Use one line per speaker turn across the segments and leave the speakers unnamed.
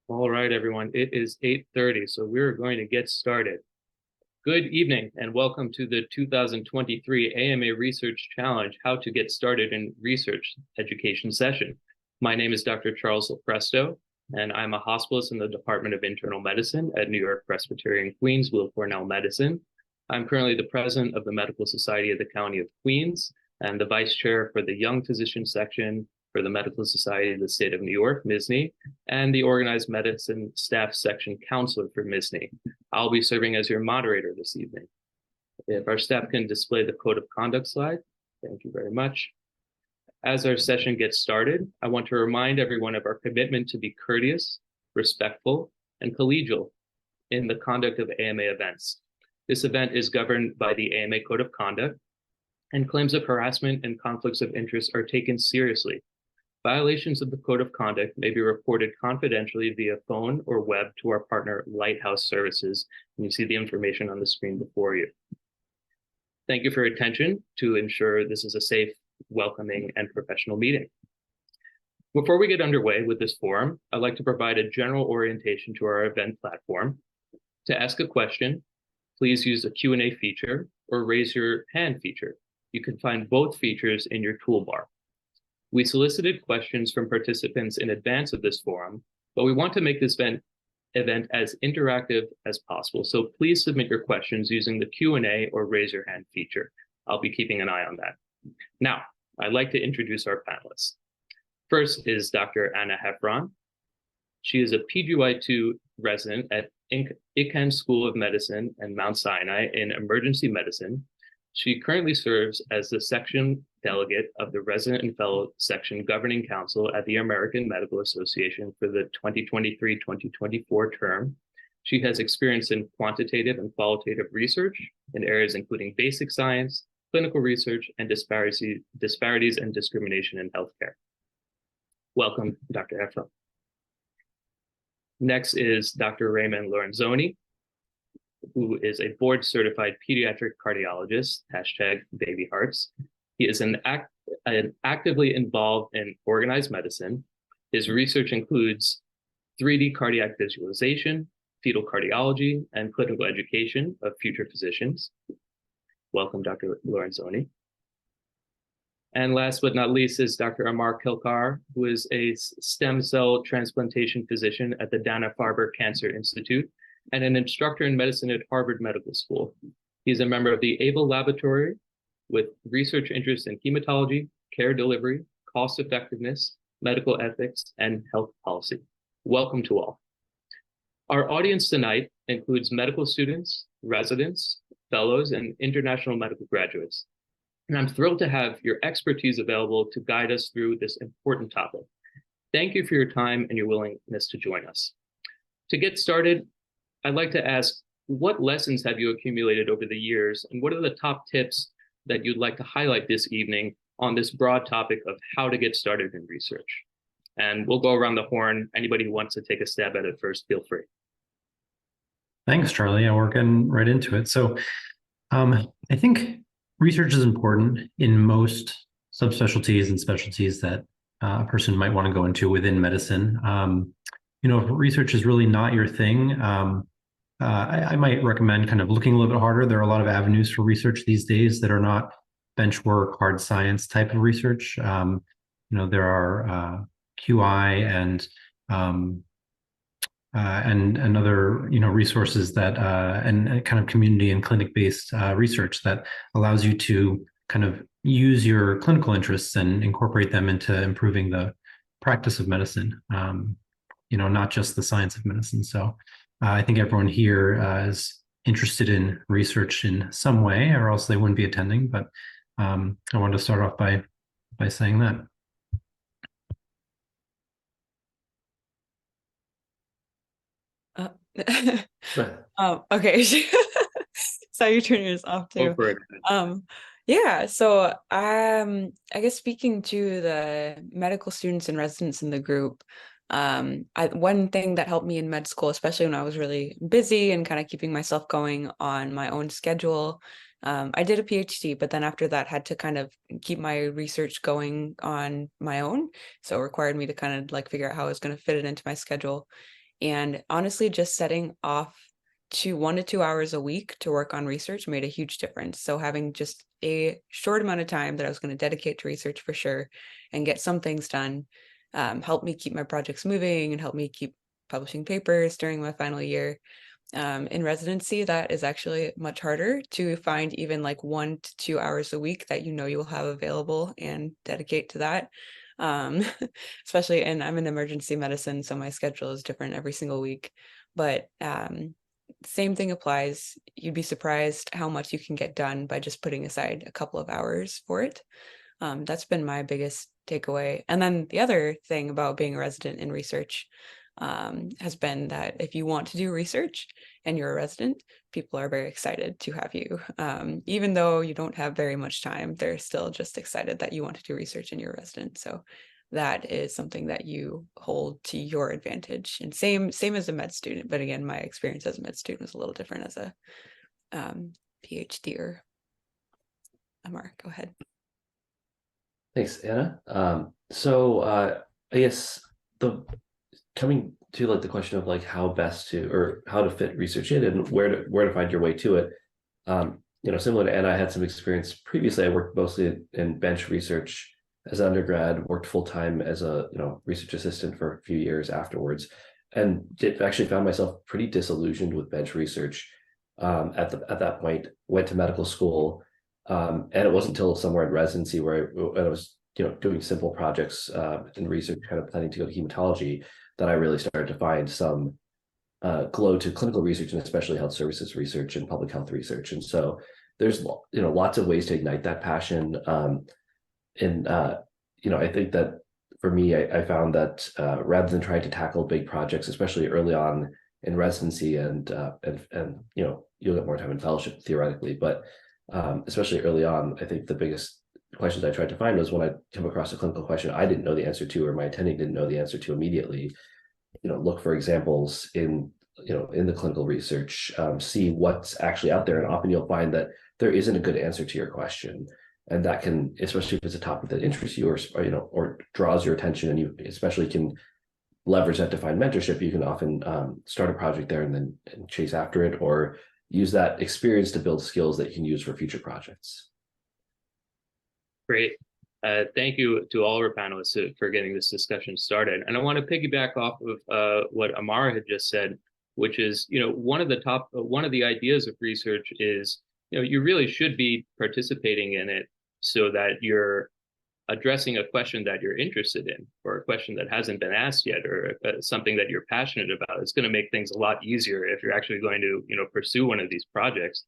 All right, everyone. It is 8:30, so we're going to get started. Good evening, and welcome to the 2023 AMA Research Challenge, How to Get Started in Research Education session. My name is Dr. Charles Lopresto, and I'm a hospitalist in the Department of Internal Medicine at New York Presbyterian Queens, Weill Cornell Medicine. I'm currently the president of the Medical Society of the County of Queens and the vice chair for the Young Physician section for the Medical Society of the State of New York, MSNY, and the Organized Medicine Staff Section Counselor for MSNY. I'll be serving as your moderator this evening. If our staff can display the Code of Conduct slide, thank you very much. As our session gets started, I want to remind everyone of our commitment to be courteous, respectful, and collegial in the conduct of AMA events. This event is governed by the AMA Code of Conduct, and claims of harassment and conflicts of interest are taken seriously. Violations of the Code of Conduct may be reported confidentially via phone or web to our partner, Lighthouse Services, and you see the information on the screen before you. Thank you for your attention to ensure this is a safe, welcoming, and professional meeting. Before we get underway with this forum, I'd like to provide a general orientation to our event platform. To ask a question, please use the Q&A feature or raise your hand feature. You can find both features in your toolbar. We solicited questions from participants in advance of this forum, but we want to make this event as interactive as possible. So please submit your questions using the Q&A or raise your hand feature. I'll be keeping an eye on that. Now, I'd like to introduce our panelists. First is Dr. Anna Heffron. She is a PGY2 resident at Icahn School of Medicine and Mount Sinai in Emergency Medicine. She currently serves as the section delegate of the Resident and Fellow Section Governing Council at the American Medical Association for the 2023-2024 term. She has experience in quantitative and qualitative research in areas including basic science, clinical research, and disparities and discrimination in healthcare. Welcome, Dr. Heffron. Next is Dr. Raymond Lorenzoni, who is a board-certified pediatric cardiologist, #BabyHearts. He is actively involved in organized medicine. His research includes 3D cardiac visualization, fetal cardiology, and clinical education of future physicians. Welcome, Dr. Lorenzoni. And last but not least is Dr. Amar Kelkar, who is a stem cell transplantation physician at the Dana-Farber Cancer Institute and an instructor in medicine at Harvard Medical School. He's a member of the ABLE Laboratory with research interests in hematology, care delivery, cost effectiveness, medical ethics, and health policy. Welcome to all. Our audience tonight includes medical students, residents, fellows, and international medical graduates. And I'm thrilled to have your expertise available to guide us through this important topic. Thank you for your time and your willingness to join us. To get started, I'd like to ask, what lessons have you accumulated over the years, and what are the top tips that you'd like to highlight this evening on this broad topic of how to get started in research? And we'll go around the horn. Anybody who wants to take a stab at it first, feel free.
Thanks, Charlie. Yeah, we're getting right into it. So I think research is important in most subspecialties and specialties that a person might want to go into within medicine. If research is really not your thing, I might recommend kind of looking a little bit harder. There are a lot of avenues for research these days that are not bench work, hard science type of research. There are QI and other resources that and kind of community and clinic-based research that allows you to kind of use your clinical interests and incorporate them into improving the practice of medicine. Not just the science of medicine. So I think everyone here is interested in research in some way, or else they wouldn't be attending. But I wanted to start off by saying that.
Okay. So you turn yours off too. Yeah, so I guess speaking to the medical students and residents in the group, one thing that helped me in med school, especially when I was really busy and kind of keeping myself going on my own schedule, I did a PhD, but then after that had to kind of keep my research going on my own. So it required me to kind of like figure out how I was going to fit it into my schedule. And honestly, just setting off 1 to 2 hours a week to work on research made a huge difference. So having just a short amount of time that I was going to dedicate to research for sure and get some things done helped me keep my projects moving and helped me keep publishing papers during my final year. In residency, that is actually much harder to find, even like 1 to 2 hours a week that you will have available and dedicate to that. Especially, and I'm in emergency medicine, so my schedule is different every single week. But same thing applies. You'd be surprised how much you can get done by just putting aside a couple of hours for it. That's been my biggest takeaway. And then the other thing about being a resident in research has been that if you want to do research and you're a resident, people are very excited to have you. Even though you don't have very much time, they're still just excited that you want to do research and you're a resident. So that is something that you hold to your advantage. And same as a med student, but again, my experience as a med student was a little different as a PhD. Amar, go ahead.
Thanks, Anna. I guess coming to like the question of like how best to, or how to fit research in and where to find your way to it. Similar to Anna, I had some experience previously. I worked mostly in bench research as an undergrad, worked full-time as a research assistant for a few years afterwards, and actually found myself pretty disillusioned with bench research at that point. Went to medical school, and it wasn't until somewhere in residency where I was doing simple projects in research, kind of planning to go to hematology, that I really started to find some glow to clinical research, and especially health services research and public health research. And so there's lots of ways to ignite that passion. I think that for me, I found that rather than trying to tackle big projects, especially early on in residency, and you'll get more time in fellowship theoretically, but especially early on, I think the biggest questions I tried to find was when I come across a clinical question I didn't know the answer to, or my attending didn't know the answer to immediately, look for examples in the clinical research, see what's actually out there. And often you'll find that there isn't a good answer to your question. And that can, especially if it's a topic that interests you or draws your attention, and you especially can leverage that to find mentorship, you can often start a project there and then chase after it, or use that experience to build skills that you can use for future projects.
Great. Thank you to all our panelists for getting this discussion started. And I want to piggyback off of what Amar had just said, which is, one of the ideas of research is, you really should be participating in it so that you're addressing a question that you're interested in, or a question that hasn't been asked yet, or something that you're passionate about. It's going to make things a lot easier if you're actually going to, pursue one of these projects.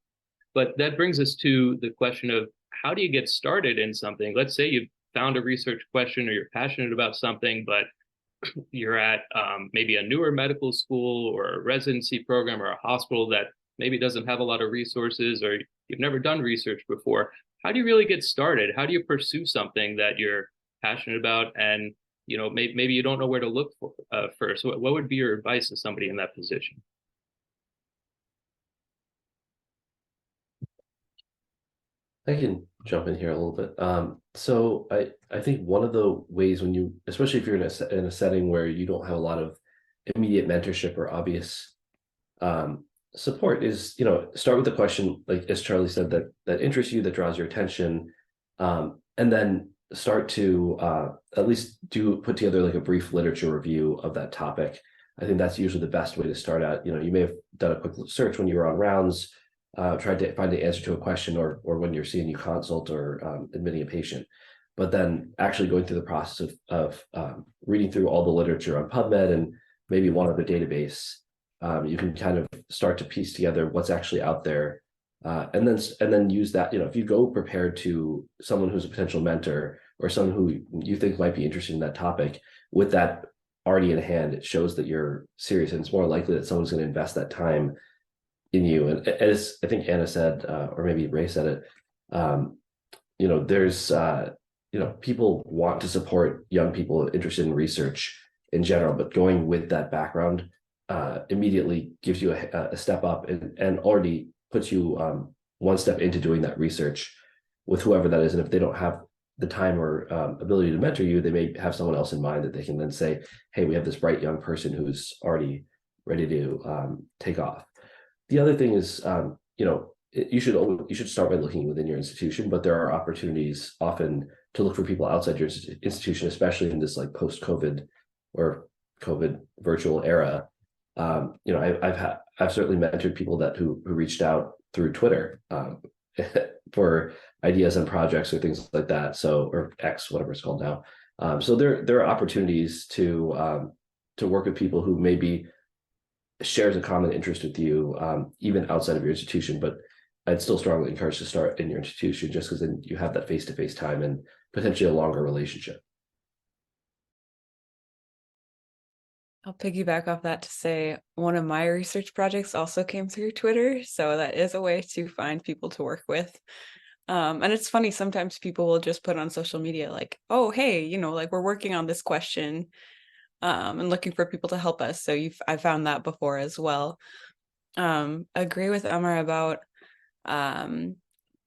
But that brings us to the question of, how do you get started in something? Let's say you've found a research question, or you're passionate about something, but you're at maybe a newer medical school or a residency program or a hospital that maybe doesn't have a lot of resources, or you've never done research before. How do you really get started? How do you pursue something that you're passionate about, and maybe you don't know where to look for first? What would be your advice to somebody in that position?
I can jump in here a little bit. So I think one of the ways, when you, especially if you're in a setting where you don't have a lot of immediate mentorship or obvious support, is start with the question, like as Charlie said, that interests you, that draws your attention, and then start to at least put together like a brief literature review of that topic. I think that's usually the best way to start out. You may have done a quick search when you were on rounds, tried to find the answer to a question, or when you're seeing a consult or admitting a patient. But then actually going through the process of reading through all the literature on PubMed and maybe one other database, you can kind of start to piece together what's actually out there, and then use that. If you go prepared to someone who's a potential mentor, or someone who you think might be interested in that topic, with that already in hand, it shows that you're serious, and it's more likely that someone's going to invest that time in you. And as I think Anna said, or maybe Ray said it, there's people want to support young people interested in research in general, but going with that background immediately gives you a step up, and already puts you one step into doing that research with whoever that is. And if they don't have the time or ability to mentor you, they may have someone else in mind that they can then say, hey, we have this bright young person who's already ready to take off. The other thing is, you should start by looking within your institution, but there are opportunities often to look for people outside your institution, especially in this like post-COVID or COVID virtual era. I've certainly mentored people who reached out through Twitter for ideas and projects or things like that. So, or X, whatever it's called now. So there are opportunities to work with people who maybe shares a common interest with you, even outside of your institution. But I'd still strongly encourage to start in your institution, just because then you have that face-to-face time and potentially a longer relationship.
I'll piggyback off that to say one of my research projects also came through Twitter. So that is a way to find people to work with. And it's funny, sometimes people will just put on social media like, oh, hey, like we're working on this question and looking for people to help us. So I found that before as well. Agree with Amar about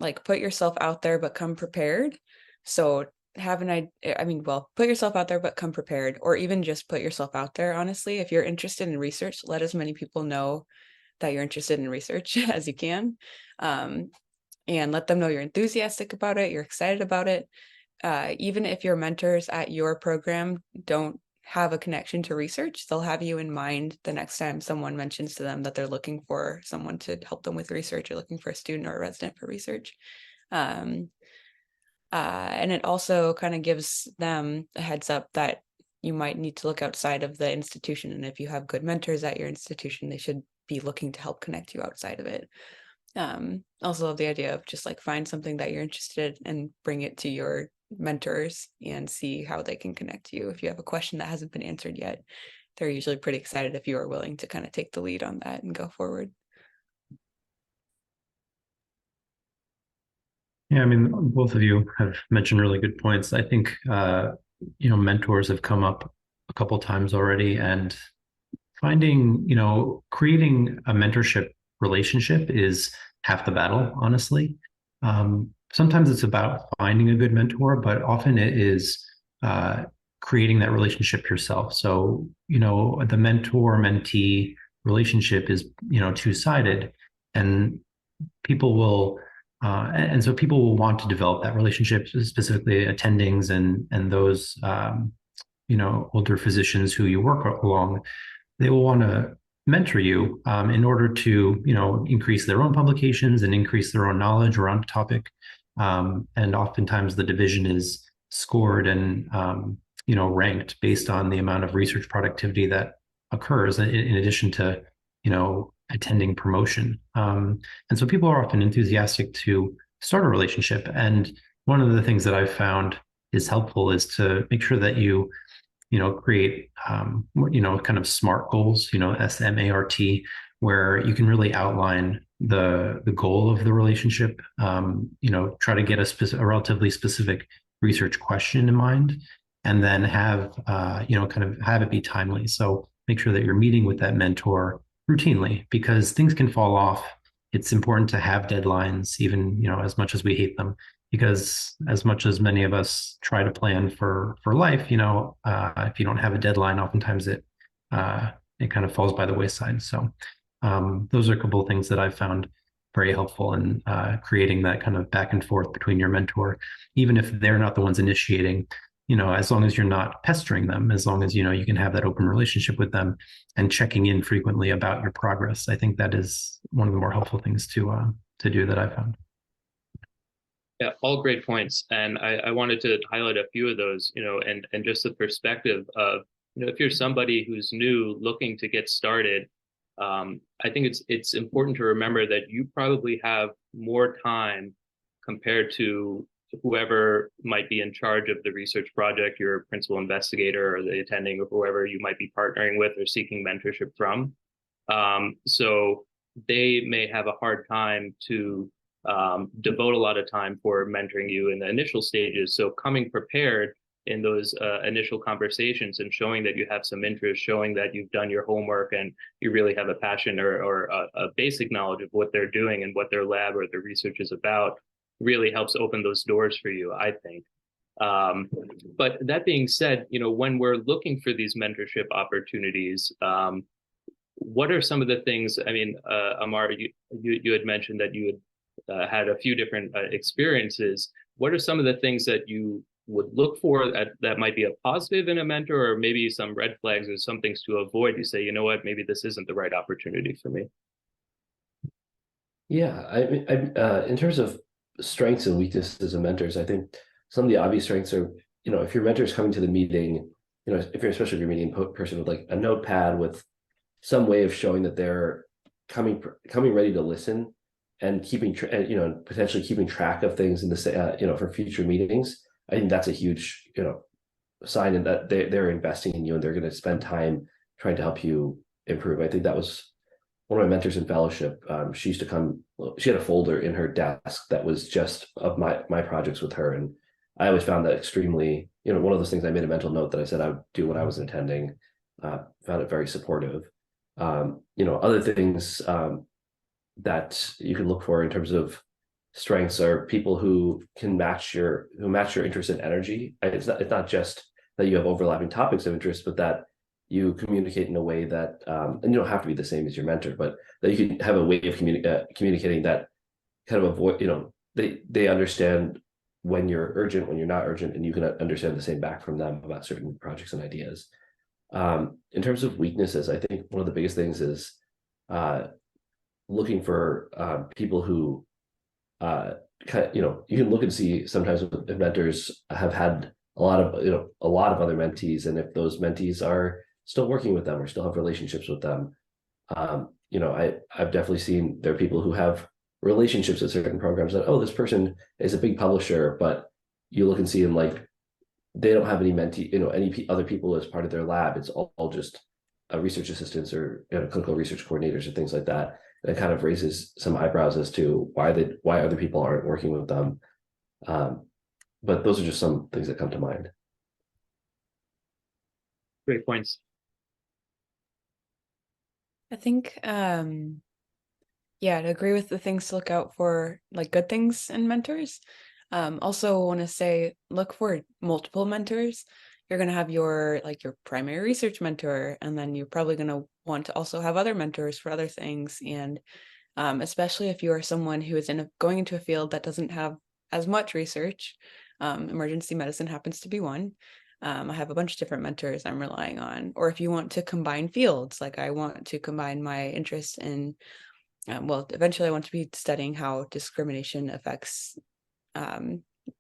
like put yourself out there, but come prepared. So put yourself out there, but come prepared, or even just put yourself out there. Honestly, if you're interested in research, let as many people know that you're interested in research as you can. And let them know you're enthusiastic about it, you're excited about it. Even if your mentors at your program don't have a connection to research, they'll have you in mind the next time someone mentions to them that they're looking for someone to help them with research, or looking for a student or a resident for research. And it also kind of gives them a heads up that you might need to look outside of the institution. And if you have good mentors at your institution, they should be looking to help connect you outside of it. Also love the idea of just like find something that you're interested in and bring it to your mentors and see how they can connect you. If you have a question that hasn't been answered yet, they're usually pretty excited if you are willing to kind of take the lead on that and go forward.
Yeah, I mean, both of you have mentioned really good points. I think, mentors have come up a couple times already, and finding, creating a mentorship relationship is half the battle, honestly. Sometimes it's about finding a good mentor, but often it is creating that relationship yourself. So, the mentor-mentee relationship is, two-sided, and people will and so people will want to develop that relationship, specifically attendings and those older physicians who you work along. They will want to mentor you in order to increase their own publications and increase their own knowledge around a topic. And oftentimes the division is scored and ranked based on the amount of research productivity that occurs in addition to attending promotion. And so people are often enthusiastic to start a relationship. And one of the things that I've found is helpful is to make sure that you create, kind of SMART goals, SMART, where you can really outline the goal of the relationship, try to get a relatively specific research question in mind, and then have, kind of have it be timely. So make sure that you're meeting with that mentor routinely, because things can fall off. It's important to have deadlines, even, as much as we hate them, because as much as many of us try to plan for life, if you don't have a deadline, oftentimes it kind of falls by the wayside. So those are a couple of things that I've found very helpful in creating that kind of back and forth between your mentor, even if they're not the ones initiating. As long as you're not pestering them, as long as, you can have that open relationship with them and checking in frequently about your progress. I think that is one of the more helpful things to do that I found.
Yeah, all great points. And I wanted to highlight a few of those, and just the perspective of, if you're somebody who's new looking to get started, I think it's important to remember that you probably have more time compared to whoever might be in charge of the research project, your principal investigator or the attending, or whoever you might be partnering with or seeking mentorship from. So they may have a hard time to devote a lot of time for mentoring you in the initial stages. So coming prepared in those initial conversations and showing that you have some interest, showing that you've done your homework and you really have a passion or a basic knowledge of what they're doing and what their lab or their research is about, really helps open those doors for you, I think. But that being said, when we're looking for these mentorship opportunities, what are some of the things, I mean, Amar, you had mentioned that you had had a few different experiences. What are some of the things that you would look for that might be a positive in a mentor, or maybe some red flags or some things to avoid? You say, you know what, maybe this isn't the right opportunity for me.
Yeah, I mean, in terms of strengths and weaknesses of mentors, I think some of the obvious strengths are, if your mentor is coming to the meeting, especially if you're meeting a person with like a notepad with some way of showing that they're coming ready to listen and potentially keeping track of things in the for future meetings. I think that's a huge sign in that they're investing in you and they're going to spend time trying to help you improve. I think that was one of my mentors in fellowship. She used to come. She had a folder in her desk that was just of my projects with her, and I always found that extremely, one of those things. I made a mental note that I said I would do when I was attending. Found it very supportive. Other things that you can look for in terms of strengths are people who can match your interest and energy. It's not just that you have overlapping topics of interest, but that you communicate in a way that, and you don't have to be the same as your mentor, but that you can have a way of communicating that kind of avoid, they understand when you're urgent, when you're not urgent, and you can understand the same back from them about certain projects and ideas. In terms of weaknesses, I think one of the biggest things is looking for people who, you can look and see sometimes if mentors have had a lot of other mentees, and if those mentees are still working with them or still have relationships with them. I've definitely seen there are people who have relationships with certain programs that, this person is a big publisher, but you look and see them like they don't have any mentee, any other people as part of their lab. It's all just research assistants or clinical research coordinators or things like that. And it kind of raises some eyebrows as to why other people aren't working with them. But those are just some things that come to mind.
Great points.
I think, to agree with the things to look out for, like good things in mentors. Also want to say, look for multiple mentors. You're going to have your primary research mentor, and then you're probably going to want to also have other mentors for other things. And especially if you are someone who is going into a field that doesn't have as much research, emergency medicine happens to be one. I have a bunch of different mentors I'm relying on. Or if you want to combine fields, like I want to combine my interest in, eventually I want to be studying how discrimination affects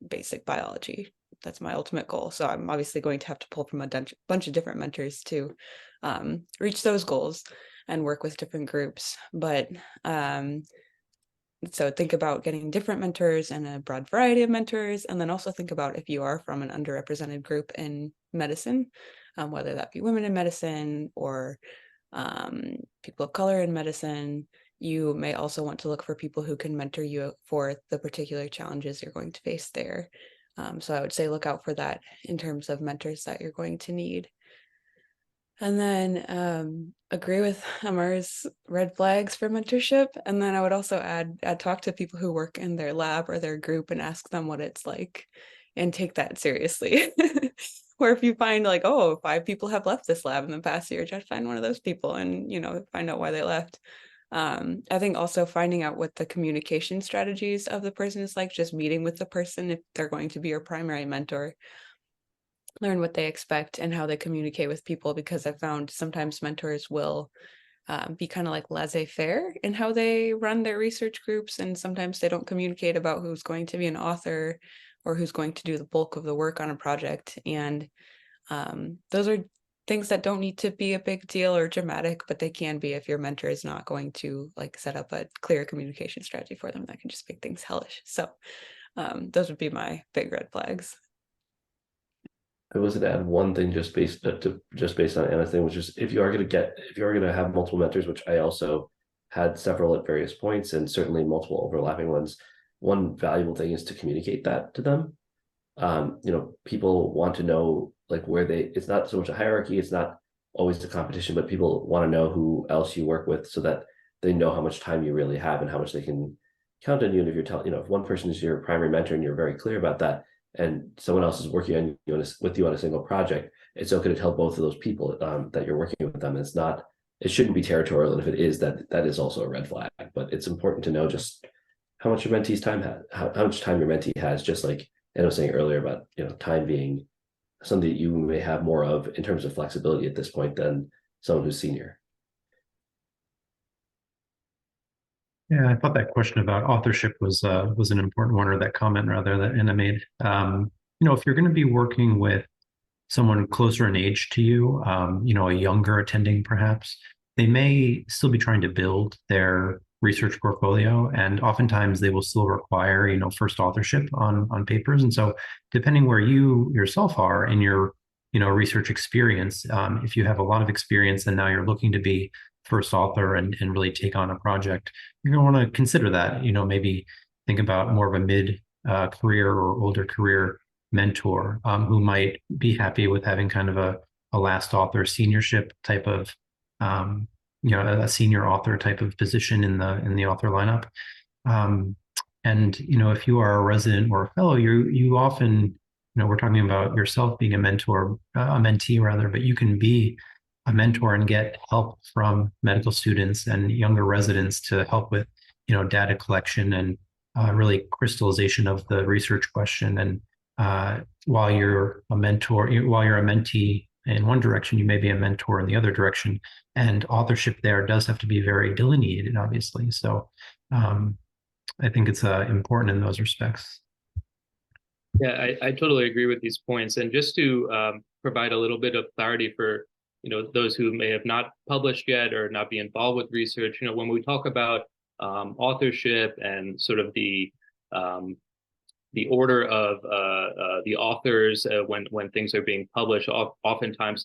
basic biology. That's my ultimate goal. So I'm obviously going to have to pull from a bunch of different mentors to reach those goals and work with different groups. But so think about getting different mentors and a broad variety of mentors. And then also think about if you are from an underrepresented group in medicine, whether that be women in medicine or people of color in medicine. You may also want to look for people who can mentor you for the particular challenges you're going to face there. So I would say look out for that in terms of mentors that you're going to need. And then agree with Amar's red flags for mentorship. And then I would also add talk to people who work in their lab or their group and ask them what it's like and take that seriously. Or if you find 5 people have left this lab in the past year, try to find one of those people and, find out why they left. I think also finding out what the communication strategies of the person is like, just meeting with the person if they're going to be your primary mentor. Learn what they expect and how they communicate with people, because I've found sometimes mentors will be kind of like laissez-faire in how they run their research groups, and sometimes they don't communicate about who's going to be an author or who's going to do the bulk of the work on a project. And those are things that don't need to be a big deal or dramatic, but they can be if your mentor is not going to set up a clear communication strategy for them. That can just make things hellish. So those would be my big red flags.
I was going to add one thing just based on Anna's thing, which is if you are going to have multiple mentors, which I also had several at various points and certainly multiple overlapping ones, one valuable thing is to communicate that to them. People want to know it's not so much a hierarchy, it's not always a competition, but people want to know who else you work with so that they know how much time you really have and how much they can count on you. And if if one person is your primary mentor and you're very clear about that, and someone else is working with you on a single project, it's okay to tell both of those people that you're working with them. It's not it shouldn't be territorial, and if it is, that is also a red flag. But it's important to know just how much your mentee's time has, how much time your mentee has. Just like Anna was saying earlier about time being something that you may have more of in terms of flexibility at this point than someone who's senior.
Yeah, I thought that question about authorship was an important one, or that comment rather that Anna made. If you're going to be working with someone closer in age to you, a younger attending perhaps, they may still be trying to build their research portfolio, and oftentimes they will still require, first authorship on papers. And so, depending where you yourself are in your, research experience, if you have a lot of experience and now you're looking to be first author and really take on a project, you're going to want to consider that. Maybe think about more of a mid career or older career mentor who might be happy with having kind of a last author seniorship type of a senior author type of position in the author lineup. And if you are a resident or a fellow, you often, we're talking about yourself being a mentor, a mentee rather, but you can be a mentor and get help from medical students and younger residents to help with data collection and really crystallization of the research question. And while you're a mentor, while you're a mentee in one direction, you may be a mentor in the other direction. And authorship there does have to be very delineated, obviously. So I think it's important in those respects.
Yeah, I totally agree with these points. And just to provide a little bit of clarity for those who may have not published yet or not be involved with research, when we talk about authorship and sort of the order of the authors when things are being published,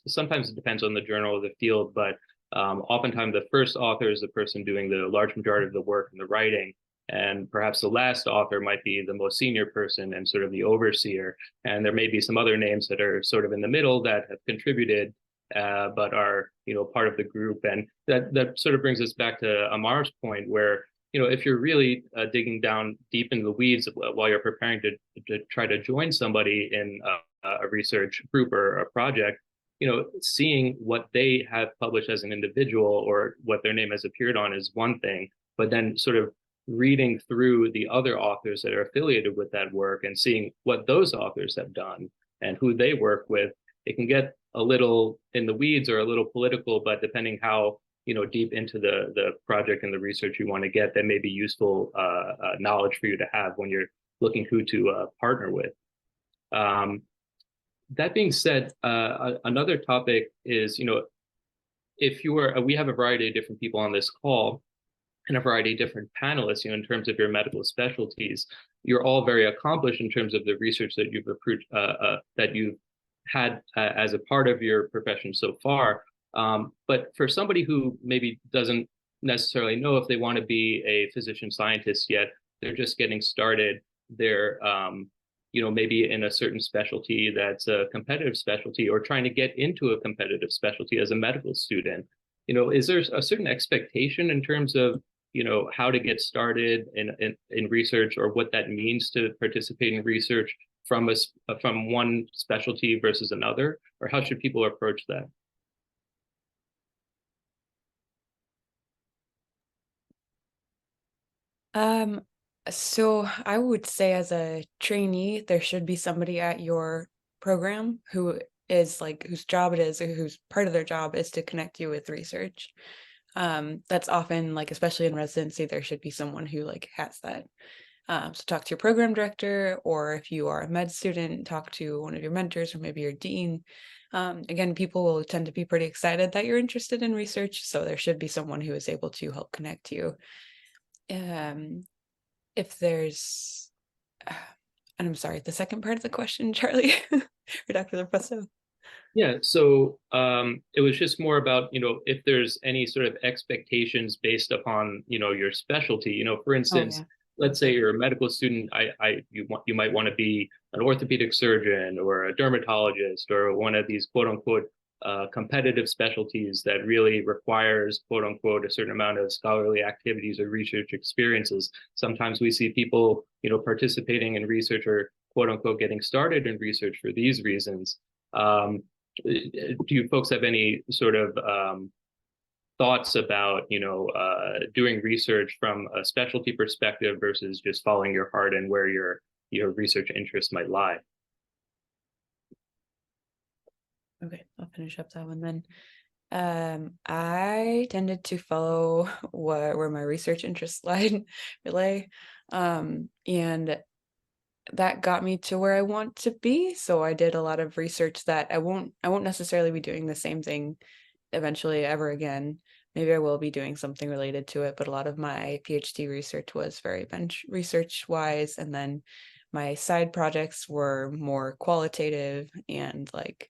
sometimes it depends on the journal or the field, but oftentimes the first author is the person doing the large majority of the work and the writing. And perhaps the last author might be the most senior person and sort of the overseer. And there may be some other names that are sort of in the middle that have contributed, but are, part of the group. And that sort of brings us back to Amar's point where, if you're really digging down deep in the weeds while you're preparing to try to join somebody in a research group or a project, seeing what they have published as an individual or what their name has appeared on is one thing, but then sort of reading through the other authors that are affiliated with that work and seeing what those authors have done and who they work with, it can get a little in the weeds or a little political, but depending how deep into the project and the research you want to get, that may be useful knowledge for you to have when you're looking who to partner with. That being said, another topic is, if you are, we have a variety of different people on this call and a variety of different panelists, in terms of your medical specialties. You're all very accomplished in terms of the research that you've had as a part of your profession so far. But for somebody who maybe doesn't necessarily know if they want to be a physician scientist yet, they're just getting started, they're maybe in a certain specialty that's a competitive specialty or trying to get into a competitive specialty as a medical student. Is there a certain expectation in terms of how to get started in research, or what that means to participate in research from one specialty versus another, or how should people approach that?
So I would say as a trainee, there should be somebody at your program who is whose job it is, or whose part of their job is to connect you with research. That's often especially in residency, there should be someone who has that. So talk to your program director, or if you are a med student, talk to one of your mentors or maybe your dean. Again, people will tend to be pretty excited that you're interested in research, so there should be someone who is able to help connect you. If there's, and I'm sorry, the second part of the question, Charlie, or Dr. Lopresto.
Yeah, so it was just more about, if there's any sort of expectations based upon, your specialty. For instance, let's say you're a medical student, you might want to be an orthopedic surgeon or a dermatologist or one of these quote unquote competitive specialties that really requires quote unquote a certain amount of scholarly activities or research experiences. Sometimes we see people, participating in research or quote unquote getting started in research for these reasons. Do you folks have any sort of thoughts about, doing research from a specialty perspective versus just following your heart and where your research interest might lie.
Okay, I'll finish up that one then. I tended to follow where my research interests lay, and that got me to where I want to be. So I did a lot of research that I won't necessarily be doing the same thing eventually ever again. Maybe I will be doing something related to it, but a lot of my PhD research was very bench research wise, and then my side projects were more qualitative and like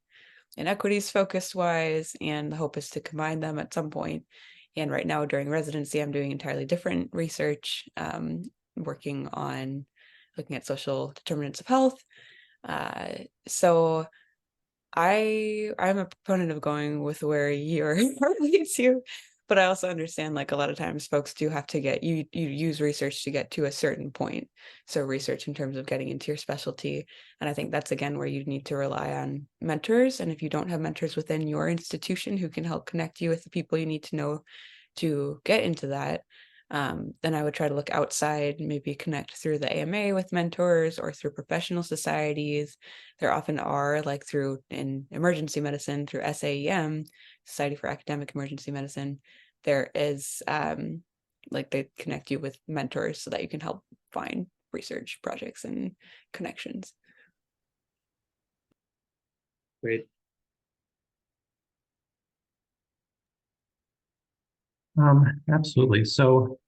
inequities focused wise, and the hope is to combine them at some point. And right now during residency, I'm doing entirely different research, looking at social determinants of health. So I'm a proponent of going with where your heart leads you, but I also understand like a lot of times folks do have to you use research to get to a certain point. So research in terms of getting into your specialty. And I think that's again where you need to rely on mentors. And if you don't have mentors within your institution who can help connect you with the people you need to know to get into that, then I would try to look outside, maybe connect through the AMA with mentors or through professional societies. There often are, like in emergency medicine, through SAEM, Society for Academic Emergency Medicine, there is they connect you with mentors so that you can help find research projects and connections.
Great.
Absolutely. So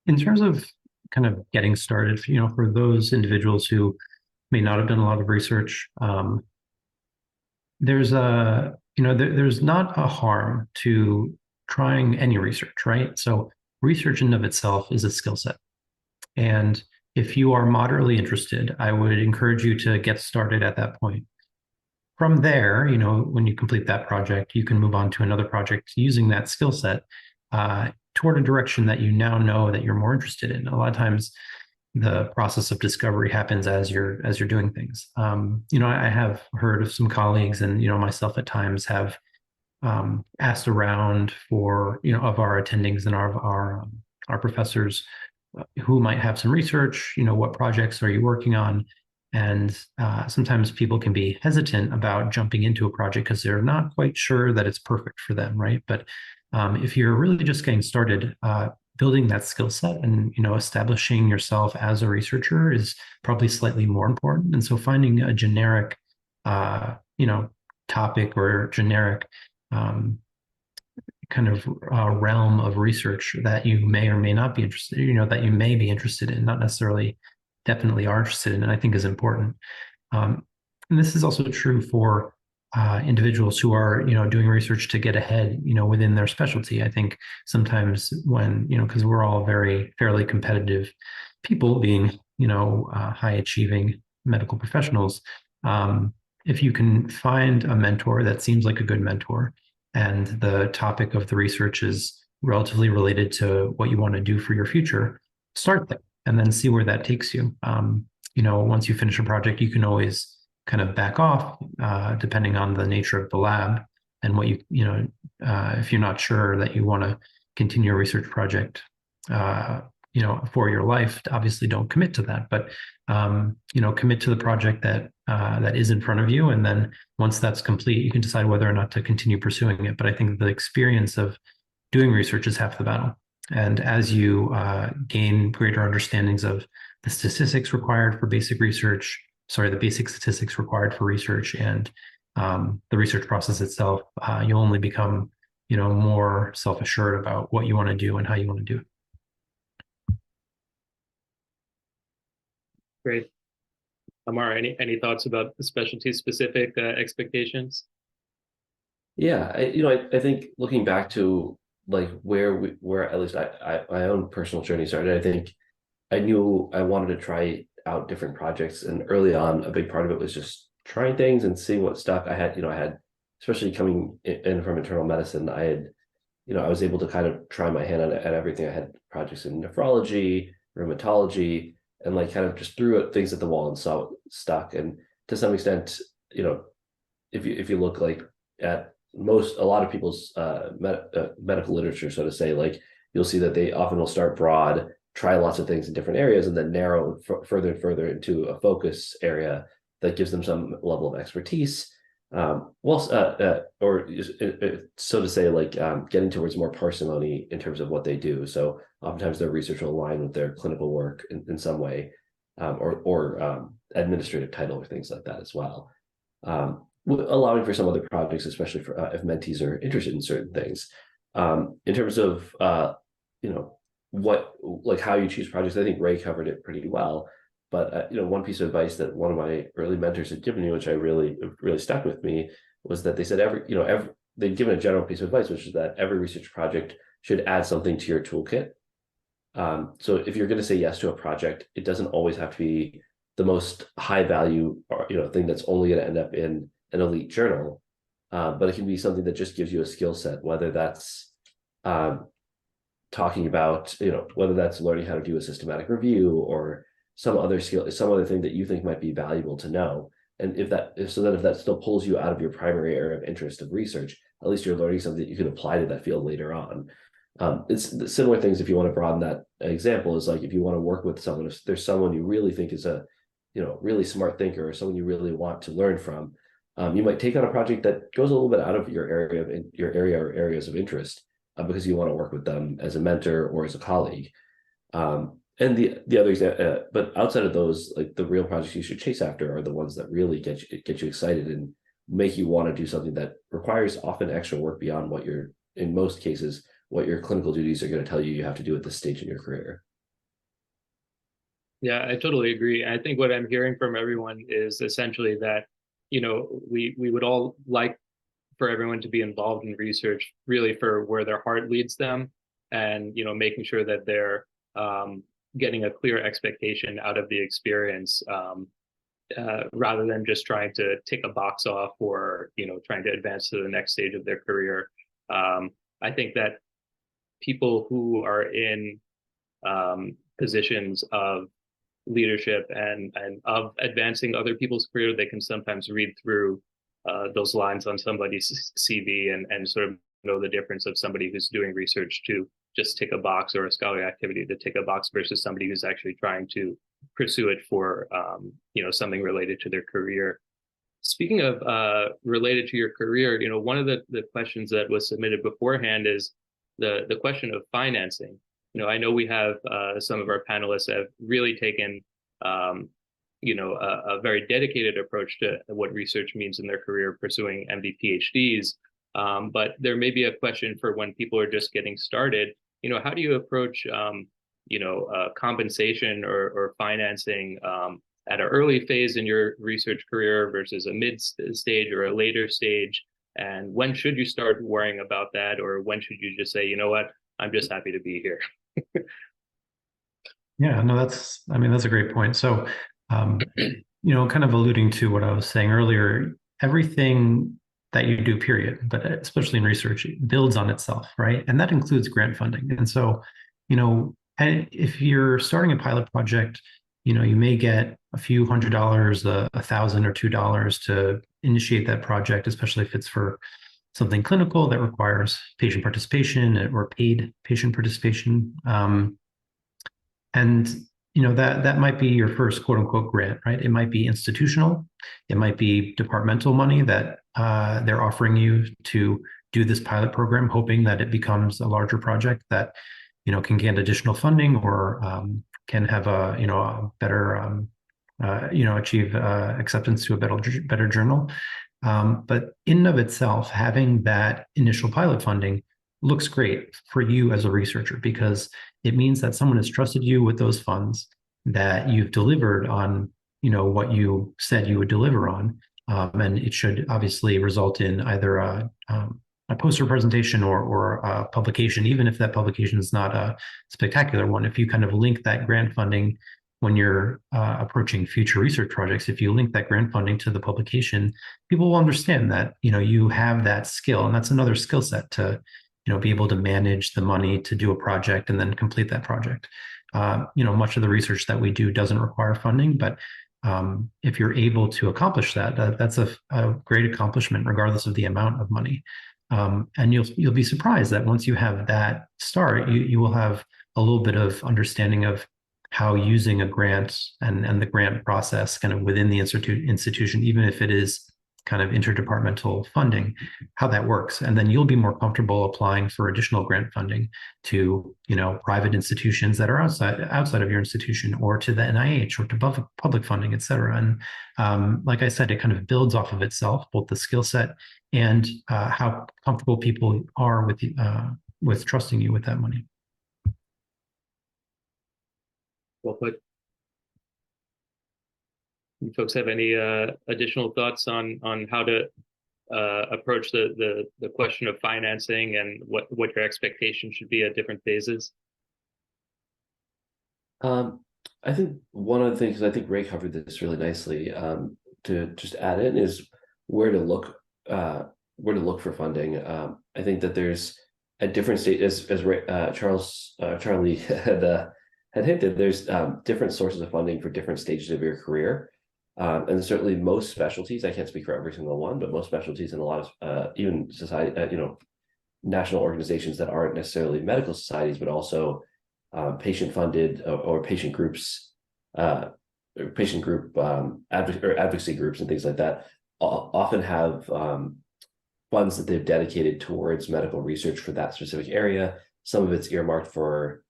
in terms of kind of getting started, for those individuals who may not have done a lot of research, there's not a harm to trying any research, right? So research in and of itself is a skill set. And if you are moderately interested, I would encourage you to get started at that point. From there, when you complete that project, you can move on to another project using that skill set toward a direction that you now know that you're more interested in. A lot of times the process of discovery happens as you're doing things. I have heard of some colleagues and, myself at times have asked around for, of our attendings and our professors who might have some research, what projects are you working on? And sometimes people can be hesitant about jumping into a project because they're not quite sure that it's perfect for them, right? But if you're really just getting started, building that skill set and establishing yourself as a researcher is probably slightly more important. And so finding a generic topic or generic kind of realm of research that you may or may not be interested, that you may be interested in, not necessarily definitely are interested in, and I think is important. And this is also true for individuals who are, doing research to get ahead, within their specialty. I think sometimes when, because we're all fairly competitive people being, high achieving medical professionals, if you can find a mentor that seems like a good mentor and the topic of the research is relatively related to what you want to do for your future, start there and then see where that takes you. Once you finish a project, you can always kind of back off depending on the nature of the lab and what if you're not sure that you want to continue a research project, for your life, obviously don't commit to that, but commit to the project that is in front of you. And then once that's complete, you can decide whether or not to continue pursuing it. But I think the experience of doing research is half the battle. And as you gain greater understandings of the statistics required for basic research, the basic statistics required for research and the research process itself, you'll only become, more self-assured about what you want to do and how you want to do it.
Great. Amar, any thoughts about the specialty specific expectations?
Yeah, I think looking back to like where at least my own personal journey started, I think I knew I wanted to try out different projects, and early on a big part of it was just trying things and seeing what stuck. I had especially coming in from internal medicine, I was able to kind of try my hand at everything. I had projects in nephrology, rheumatology, and like kind of just threw things at the wall and saw what stuck. And to some extent, if you look like at a lot of people's medical literature, so to say, like you'll see that they often will start broad, try lots of things in different areas, and then narrow further and further into a focus area that gives them some level of expertise. Or so to say, like getting towards more parsimony in terms of what they do. So oftentimes their research will align with their clinical work in some way, or administrative title or things like that as well. Allowing for some other projects, especially for if mentees are interested in certain things. In terms of how you choose projects, I think Ray covered it pretty well. But one piece of advice that one of my early mentors had given me, which I really stuck with me, was that they said they'd given a general piece of advice, which is that every research project should add something to your toolkit. So if you're going to say yes to a project, it doesn't always have to be the most high value thing that's only going to end up in an elite journal, but it can be something that just gives you a skill set, whether that's talking about whether that's learning how to do a systematic review or some other skill, some other thing that you think might be valuable to know. And if that still pulls you out of your primary area of interest of research, at least you're learning something that you can apply to that field later on. It's similar things if you want to broaden that example, is like if you want to work with someone, if there's someone you really think is a really smart thinker, or someone you really want to learn from, you might take on a project that goes a little bit out of your area or areas of interest, because you want to work with them as a mentor or as a colleague. And the other example, but outside of those, like the real projects you should chase after are the ones that really get you excited and make you want to do something that requires often extra work beyond what in most cases, what your clinical duties are going to tell you have to do at this stage in your career.
Yeah, I totally agree. I think what I'm hearing from everyone is essentially that, we would all like for everyone to be involved in research really for where their heart leads them, and, making sure that they're getting a clear expectation out of the experience, rather than just trying to tick a box off or, trying to advance to the next stage of their career. I think that people who are in positions of leadership and of advancing other people's career, they can sometimes read through those lines on somebody's CV and sort of know the difference of somebody who's doing research to just tick a box, or a scholarly activity to tick a box, versus somebody who's actually trying to pursue it for something related to their career. Speaking of related to your career, one of the questions that was submitted beforehand is the question of financing. I know we have some of our panelists have really taken a very dedicated approach to what research means in their career, pursuing MD PhDs. But there may be a question for when people are just getting started. How do you approach compensation or financing at an early phase in your research career versus a mid stage or a later stage? And when should you start worrying about that, or when should you just say, what, I'm just happy to be here?
Yeah, no, that's a great point. So, kind of alluding to what I was saying earlier, everything that you do, period, but especially in research, it builds on itself, right? And that includes grant funding. And so, if you're starting a pilot project, you may get a few $100, $1,000 or $2 to initiate that project, especially if it's for something clinical that requires patient participation or paid patient participation. And that might be your first quote unquote grant, right? It might be institutional, it might be departmental money that they're offering you to do this pilot program, hoping that it becomes a larger project that can get additional funding, or can have a better achieve acceptance to a better journal. But in and of itself, having that initial pilot funding looks great for you as a researcher, because it means that someone has trusted you with those funds, that you've delivered on what you said you would deliver on, and it should obviously result in either a poster presentation or a publication, even if that publication is not a spectacular one. If you kind of link that grant funding when you're approaching future research projects, if you link that grant funding to the publication, people will understand that you have that skill, and that's another skill set to be able to manage the money to do a project and then complete that project. Much of the research that we do doesn't require funding, but if you're able to accomplish that, that's a great accomplishment, regardless of the amount of money. And you'll be surprised that once you have that start, you will have a little bit of understanding of how using a grant and the grant process kind of within the institution, even if it is kind of interdepartmental funding, how that works. And then you'll be more comfortable applying for additional grant funding to, private institutions that are outside of your institution, or to the NIH, or to public funding, et cetera. And like I said, it kind of builds off of itself, both the skill set and how comfortable people are with trusting you with that money.
Well put. You folks have any additional thoughts on how to approach the question of financing, and what your expectations should be at different phases?
I think one of the things, I think Ray covered this really nicely, to just add in, is where to look for funding. I think that there's at different stages, as Ray, Charlie had hinted, there's different sources of funding for different stages of your career. And certainly most specialties, I can't speak for every single one, but most specialties in a lot of even society, national organizations that aren't necessarily medical societies, but also patient funded or patient groups, or patient group advocacy groups and things like that, often have funds that they've dedicated towards medical research for that specific area. Some of it's earmarked for,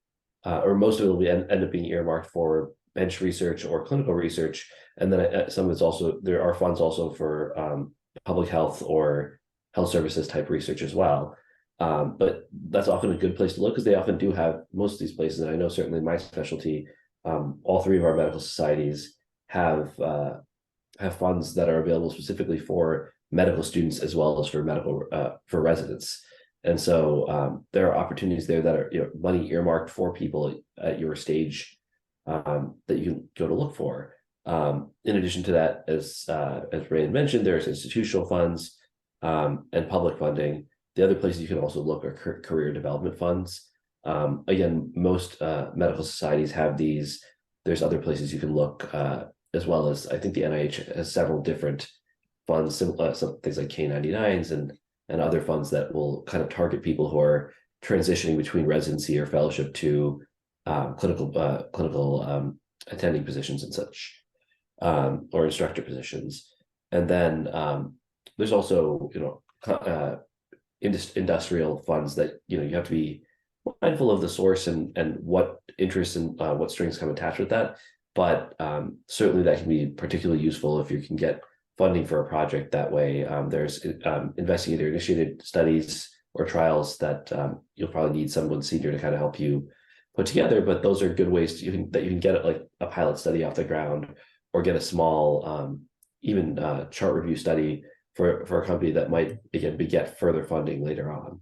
or most of it will end up being earmarked for bench research or clinical research. And then some of it's also, there are funds also for public health or health services type research as well. But that's often a good place to look, because they often do have, most of these places, and I know certainly my specialty, all three of our medical societies have funds that are available specifically for medical students as well as for residents. And so there are opportunities there that are money earmarked for people at your stage that you can go to look for. In addition to that, as Ray mentioned, there's institutional funds and public funding. The other places you can also look are career development funds. Again, most medical societies have these. There's other places you can look, as well as, I think the NIH has several different funds, some things like K99s and other funds that will kind of target people who are transitioning between residency or fellowship to clinical attending positions and such, or instructor positions. And then there's also industrial funds that you have to be mindful of the source and what interests and what strings come attached with that. But certainly that can be particularly useful if you can get funding for a project that way. There's investigator-initiated studies or trials that you'll probably need someone senior to kind of help you put together, but those are good ways that you can get like a pilot study off the ground, or get a small even chart review study for a company that might again get further funding later on.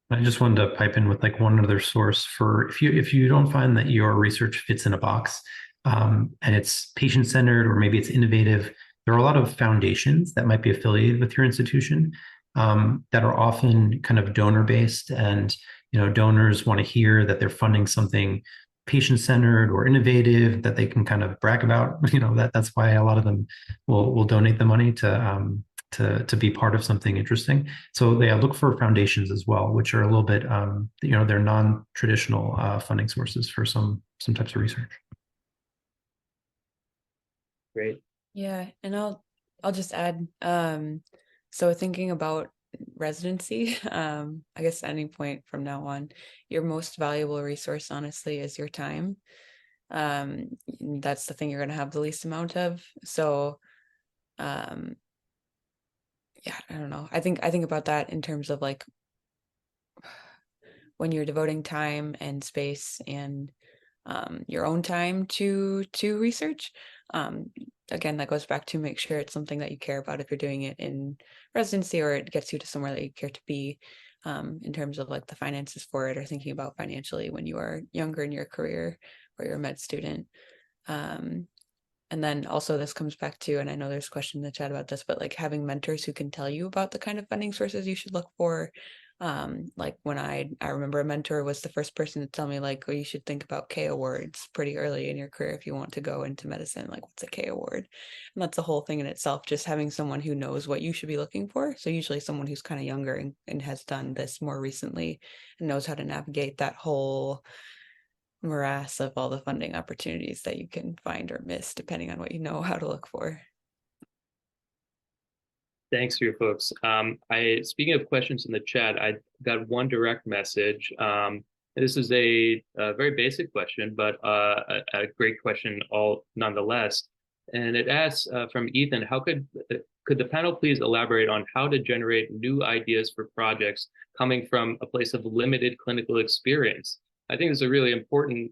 I just wanted to pipe in with like one other source for if you don't find that your research fits in a box, and it's patient-centered or maybe it's innovative. There are a lot of foundations that might be affiliated with your institution that are often kind of donor-based, and donors want to hear that they're funding something patient-centered or innovative that they can kind of brag about. That's why a lot of them will donate the money to be part of something interesting. So they look for foundations as well, which are a little bit they're non-traditional funding sources for some types of research.
Great.
Yeah, and I'll just add, so thinking about residency, I guess at any point from now on, your most valuable resource honestly is your time. That's the thing you're going to have the least amount of. So yeah, I don't know. I think about that in terms of like when you're devoting time and space and your own time to research. Again, that goes back to make sure it's something that you care about if you're doing it in residency, or it gets you to somewhere that you care to be, in terms of like the finances for it, or thinking about financially when you are younger in your career or you're a med student. And then also this comes back to, and I know there's a question in the chat about this, but like having mentors who can tell you about the kind of funding sources you should look for, Like when I remember a mentor was the first person to tell me like, oh, you should think about KO words pretty early in your career if you want to go into medicine. Like, what's a KO word? And that's a whole thing in itself, just having someone who knows what you should be looking for. So usually someone who's kind of younger and has done this more recently and knows how to navigate that whole morass of all the funding opportunities that you can find or miss depending on what you know how to look for.
Thanks for your folks. Speaking of questions in the chat, I got one direct message. This is a very basic question, but a great question all nonetheless. And it asks from Ethan, how could the panel please elaborate on how to generate new ideas for projects coming from a place of limited clinical experience? I think it's a really important,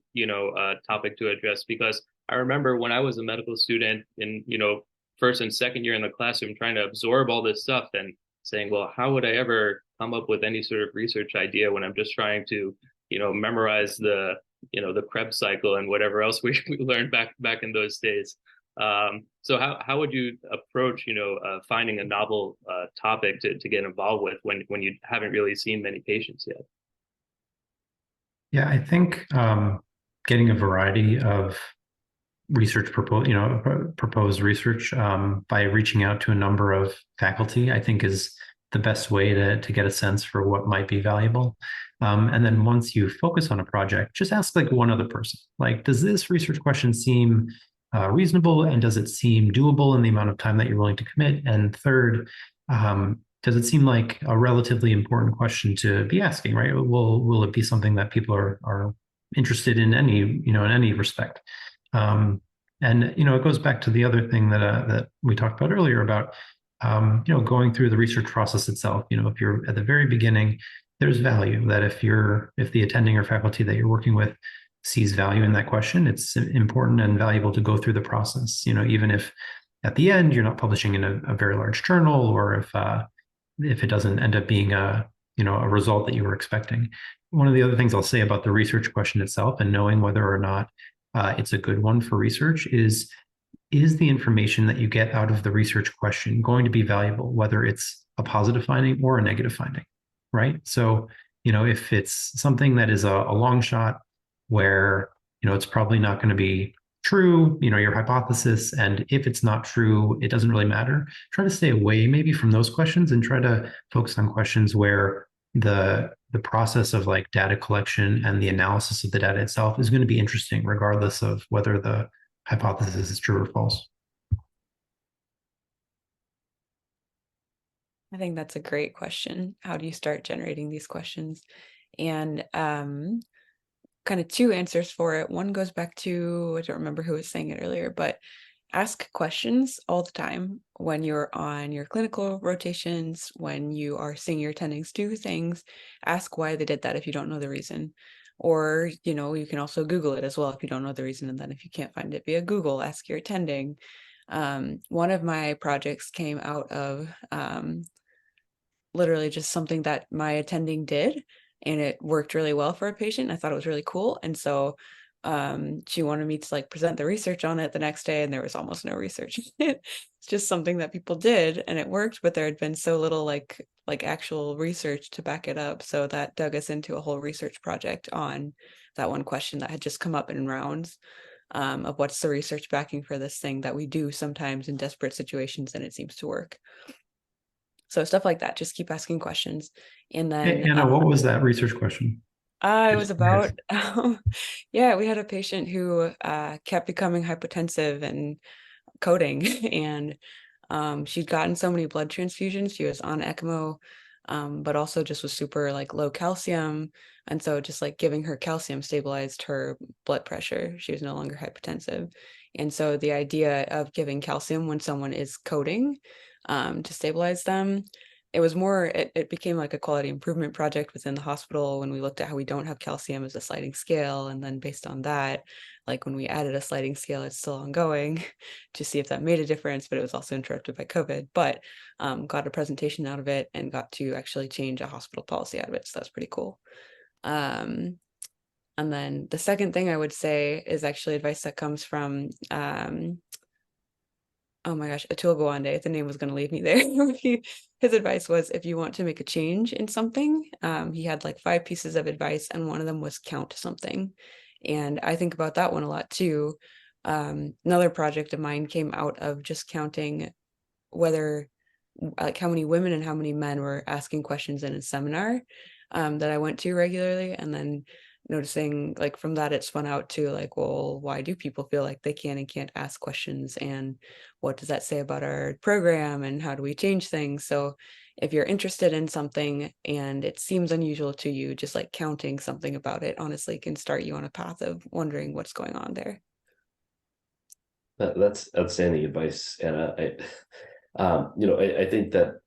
topic to address, because I remember when I was a medical student in, first and second year in the classroom trying to absorb all this stuff and saying, well, how would I ever come up with any sort of research idea when I'm just trying to, memorize the Krebs cycle and whatever else we learned back in those days. So how would you approach, finding a novel topic to get involved with when you haven't really seen many patients yet?
Yeah, I think getting a variety of research proposed research by reaching out to a number of faculty, I think is the best way to get a sense for what might be valuable. And then once you focus on a project, just ask like one other person, like, does this research question seem reasonable, and does it seem doable in the amount of time that you're willing to commit? And third, does it seem like a relatively important question to be asking, right? Will it be something that people are interested in in any respect? And it goes back to the other thing that we talked about earlier about going through the research process itself. If you're at the very beginning, there's value that if the attending or faculty that you're working with sees value in that question, it's important and valuable to go through the process. Even if at the end you're not publishing in a very large journal, or if it doesn't end up being a result that you were expecting. One of the other things I'll say about the research question itself and knowing whether or not it's a good one for research is the information that you get out of the research question going to be valuable, whether it's a positive finding or a negative finding, right? So, if it's something that is a long shot where, it's probably not going to be true, your hypothesis, and if it's not true, it doesn't really matter. Try to stay away maybe from those questions and try to focus on questions where the process of like data collection and the analysis of the data itself is going to be interesting, regardless of whether the hypothesis is true or false.
I think that's a great question. How do you start generating these questions? And kind of two answers for it. One goes back to, I don't remember who was saying it earlier, but ask questions all the time when you're on your clinical rotations, when you are seeing your attendings do things. Ask why they did that if you don't know the reason. Or, you can also Google it as well if you don't know the reason. And then if you can't find it via Google, ask your attending. One of my projects came out of literally just something that my attending did, and it worked really well for a patient. I thought it was really cool. And so she wanted me to like present the research on it the next day, and there was almost no research. It's just something that people did and it worked, but there had been so little like actual research to back it up. So that dug us into a whole research project on that one question that had just come up in rounds of what's the research backing for this thing that we do sometimes in desperate situations and it seems to work. So stuff like that, just keep asking questions. And then
Hey, Anna, what was that research question?
It was about, we had a patient who kept becoming hypotensive and coding, and she'd gotten so many blood transfusions. She was on ECMO, but also just was super like low calcium. And so just like giving her calcium stabilized her blood pressure. She was no longer hypotensive. And so the idea of giving calcium when someone is coding to stabilize them, it became like a quality improvement project within the hospital when we looked at how we don't have calcium as a sliding scale. And then based on that, like when we added a sliding scale, it's still ongoing to see if that made a difference, but it was also interrupted by COVID, but got a presentation out of it and got to actually change a hospital policy out of it. So that's pretty cool. And then the second thing I would say is actually advice that comes from oh my gosh, Atul Gawande, the name was going to leave me there. His advice was, if you want to make a change in something, he had like 5 pieces of advice, and one of them was count something. And I think about that one a lot too. Another project of mine came out of just counting whether, like, how many women and how many men were asking questions in a seminar that I went to regularly, and then noticing, like, from that it spun out to like, well, why do people feel like they can and can't ask questions, and what does that say about our program, and how do we change things? So if you're interested in something and it seems unusual to you, just like counting something about it honestly can start you on a path of wondering what's going on there.
That's outstanding advice, Anna. I think that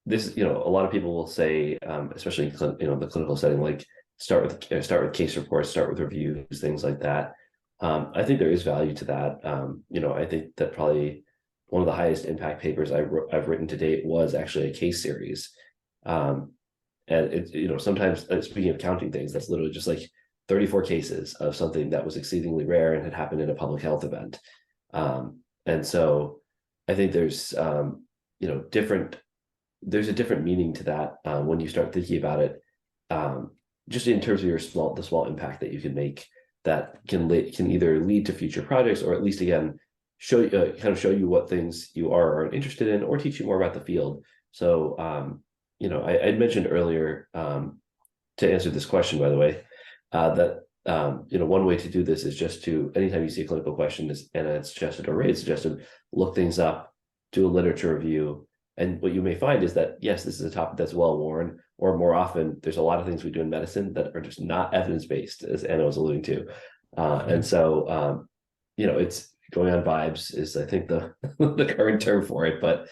this, a lot of people will say, especially in the clinical setting, like start with case reports, start with reviews, things like that. I think there is value to that. I think that probably one of the highest impact papers I've written to date was actually a case series. And it, sometimes, speaking of counting things, that's literally just like 34 cases of something that was exceedingly rare and had happened in a public health event. And so I think there's there's a different meaning to that when you start thinking about it, just in terms of the small impact that you can make that can either lead to future projects, or at least again show you what things you are or aren't interested in, or teach you more about the field. So I'd mentioned earlier, to answer this question, by the way, that one way to do this is just to, anytime you see a clinical question, and it's suggested or Ray suggested, look things up, do a literature review. And what you may find is that, yes, this is a topic that's well worn, or more often, there's a lot of things we do in medicine that are just not evidence-based, as Anna was alluding to. And so, it's going on vibes is, I think, the the current term for it. But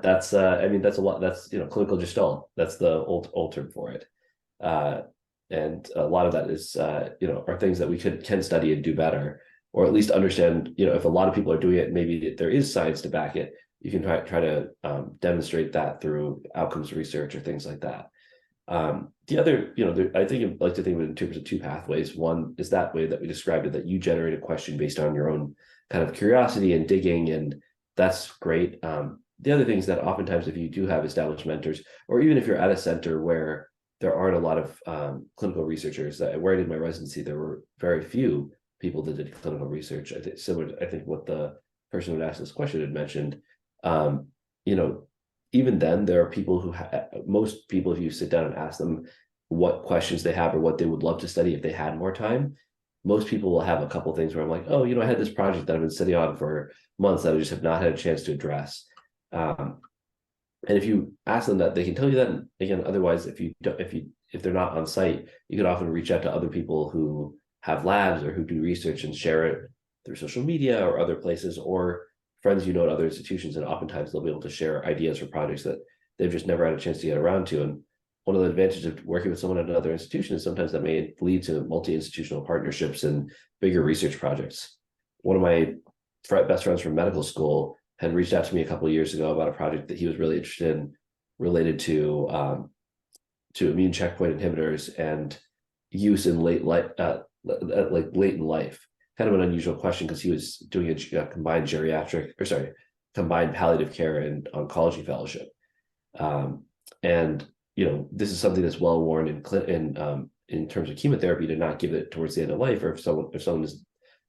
that's, that's a lot. That's, clinical gestalt. That's the old term for it. And a lot of that is, are things that we can study and do better, or at least understand, if a lot of people are doing it, maybe there is science to back it. You can try to demonstrate that through outcomes research or things like that. The other, I think I'd like to think of it in terms of 2 pathways. One is that way that we described it, that you generate a question based on your own kind of curiosity and digging, and that's great. The other thing is that oftentimes, if you do have established mentors, or even if you're at a center where there aren't a lot of clinical researchers, where I did my residency, there were very few people that did clinical research. I think similar to, I think, what the person who asked this question had mentioned. Even then, there are people who most people, if you sit down and ask them what questions they have or what they would love to study if they had more time, most people will have a couple things where I'm like, oh, I had this project that I've been sitting on for months that I just have not had a chance to address. And if you ask them that, they can tell you that. And again, otherwise, if they're not on site, you can often reach out to other people who have labs or who do research and share it through social media or other places, or friends at other institutions, and oftentimes they'll be able to share ideas for projects that they've just never had a chance to get around to. And one of the advantages of working with someone at another institution is sometimes that may lead to multi-institutional partnerships and bigger research projects. One of my best friends from medical school had reached out to me a couple of years ago about a project that he was really interested in, related to immune checkpoint inhibitors and use in late in life. Kind of an unusual question, because he was doing a combined palliative care and oncology fellowship. And this is something that's well worn in terms of chemotherapy, to not give it towards the end of life, or if someone is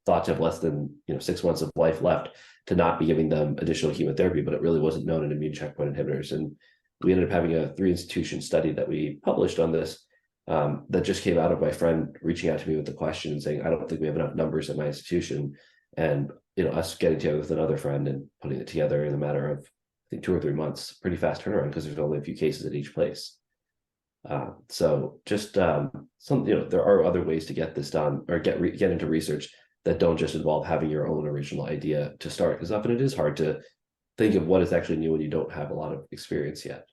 thought to have less than 6 months of life left, to not be giving them additional chemotherapy. But it really wasn't known in immune checkpoint inhibitors. And we ended up having a 3-institution study that we published on this, that just came out of my friend reaching out to me with the question and saying, I don't think we have enough numbers at my institution. And, us getting together with another friend and putting it together in a matter of, I think, 2 or 3 months, pretty fast turnaround, because there's only a few cases at each place. So just there are other ways to get this done, or get into research that don't just involve having your own original idea to start, because often it is hard to think of what is actually new when you don't have a lot of experience yet.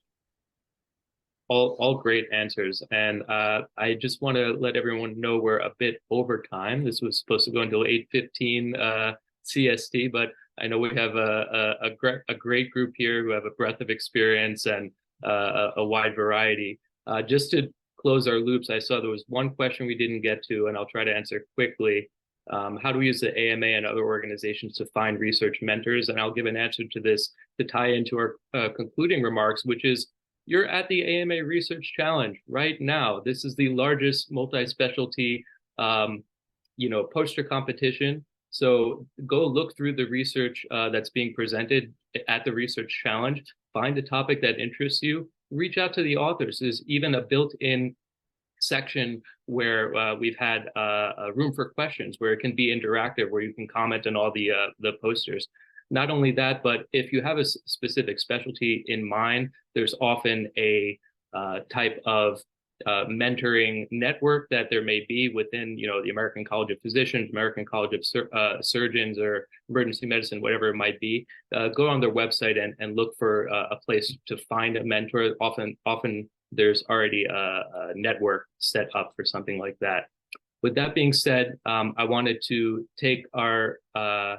All great answers. And I just want to let everyone know we're a bit over time. This was supposed to go until 8:15 CST, but I know we have a great group here who have a breadth of experience and a wide variety. Just to close our loops, I saw there was one question we didn't get to, and I'll try to answer quickly. How do we use the AMA and other organizations to find research mentors? And I'll give an answer to this to tie into our concluding remarks, which is you're at the AMA Research Challenge right now. This is the largest multi-specialty, poster competition. So go look through the research that's being presented at the Research Challenge. Find a topic that interests you. Reach out to the authors. There's even a built-in section where we've had a room for questions, where it can be interactive, where you can comment on all the posters. Not only that, but if you have a specific specialty in mind, there's often a type of mentoring network that there may be within, the American College of Physicians, American College of Surgeons, or emergency medicine, whatever it might be. Go on their website and look for a place to find a mentor. Often there's already a network set up for something like that. With that being said, I wanted to take an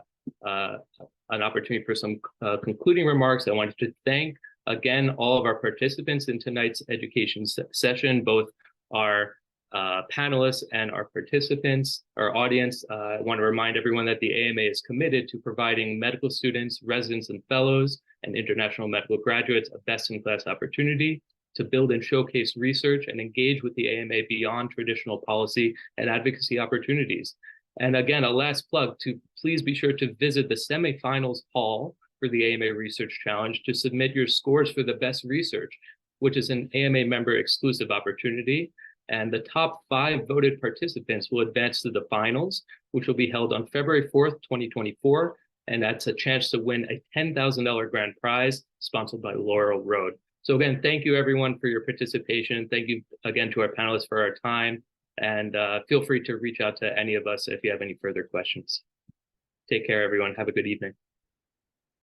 opportunity for some concluding remarks. I wanted to thank again all of our participants in tonight's education session, both our panelists and our participants, our audience. I want to remind everyone that the AMA is committed to providing medical students, residents, and fellows, and international medical graduates a best-in-class opportunity to build and showcase research and engage with the AMA beyond traditional policy and advocacy opportunities. And again, a last plug to please be sure to visit the semifinals hall for the AMA Research Challenge to submit your scores for the best research, which is an AMA member exclusive opportunity. And the top 5 voted participants will advance to the finals, which will be held on February 4th, 2024. And that's a chance to win a $10,000 grand prize sponsored by Laurel Road. So again, thank you everyone for your participation. Thank you again to our panelists for our time. And feel free to reach out to any of us if you have any further questions. Take care, everyone. Have a good evening.